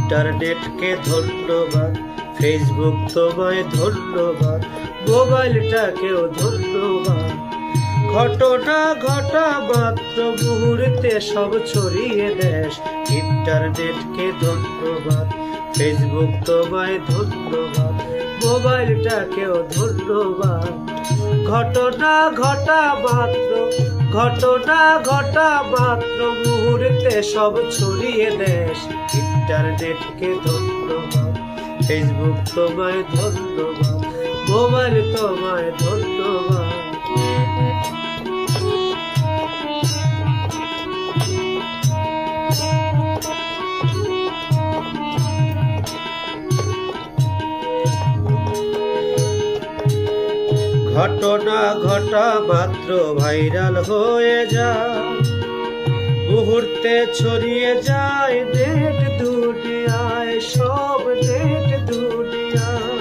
ইন্টারনেটকে ধন্যবাদ, ফেসবুক তোমায় ধন্যবাদ, মোবাইলটাকেও ধন্যবাদ। ঘটনা ঘটা মাত্র মুহূর্তে সব ছড়িয়ে দেশ। ইন্টারনেটকে ধন্যবাদ, ফেসবুক তোমায় ধন্যবাদ, মোবাইলটাকেও ধন্যবাদ। ঘটনা ঘটা মাত্র মুহূর্তে সব ছড়িয়ে দেশ। ইন্টারনেটকে ধন্যবাদ, ফেসবুক তোমায় ধন্যবাদ, মোবাইল তোমায় ধন্যবাদ। ঘটনা ঘটা মাত্র ভাইরাল হয়ে যায়, মুহূর্তে ছড়িয়ে যায় নেট দুনিয়ায়, সব নেট দুনিয়ায়।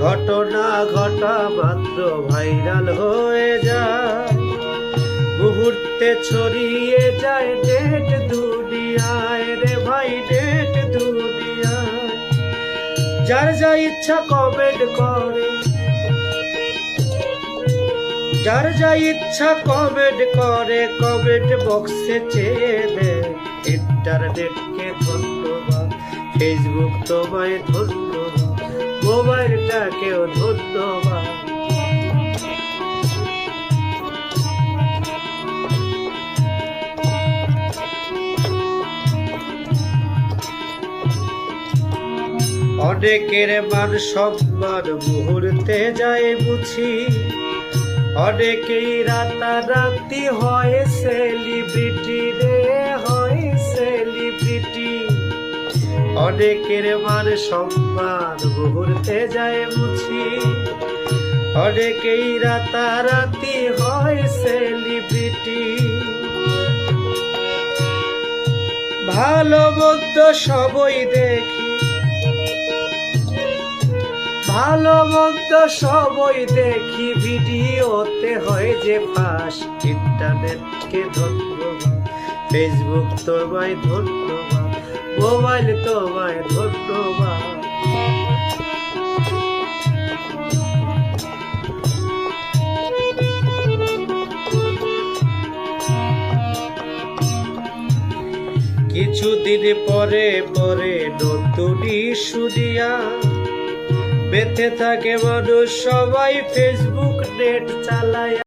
ঘটনা ঘটা মাত্র ভাইরাল হয়ে যায়, মুহূর্তে ছড়িয়ে যায় নেট দুনিয়ায় রে ভাই, নেট দুনিয়ায়। যার যা ইচ্ছা কমেন্ট করে, যার যা ইচ্ছা কমেন্ট করে, কমেন্ট বক্সে চেয়ে দেয়। ইন্টারনেটকে ধন্যবাদ, ফেসবুক তোমায় ধন্যবাদ, মোবাইলটাকেও ধন্যবাদ। অনেকের মান সম্মান মুহূর্তে যায় মুছি, অনেকেই রাতারাতি হয় সেলিব্রিটি রে, হয় সেলিব্রিটি। অনেকের মান সম্মান মুহূর্তে যায় মুছি, অনেকেই রাতারাতি হয় সেলিব্রিটি। ভালো মন্দ সবই দেখি, ভালো মন্দ সবই দেখি, ভিডিওতে হয় যে ফাঁস। ইন্টারনেটকে ধন্যবাদ, ফেসবুক তোমায় ধন্যবাদ, মোবাইল তোমায় ধন্যবাদ। কিছুদিন পরে পরে নতুন ইস্যু দিয়া বেঁচে থাকে মানুষ সবাই, ফেসবুক নেট চালায়।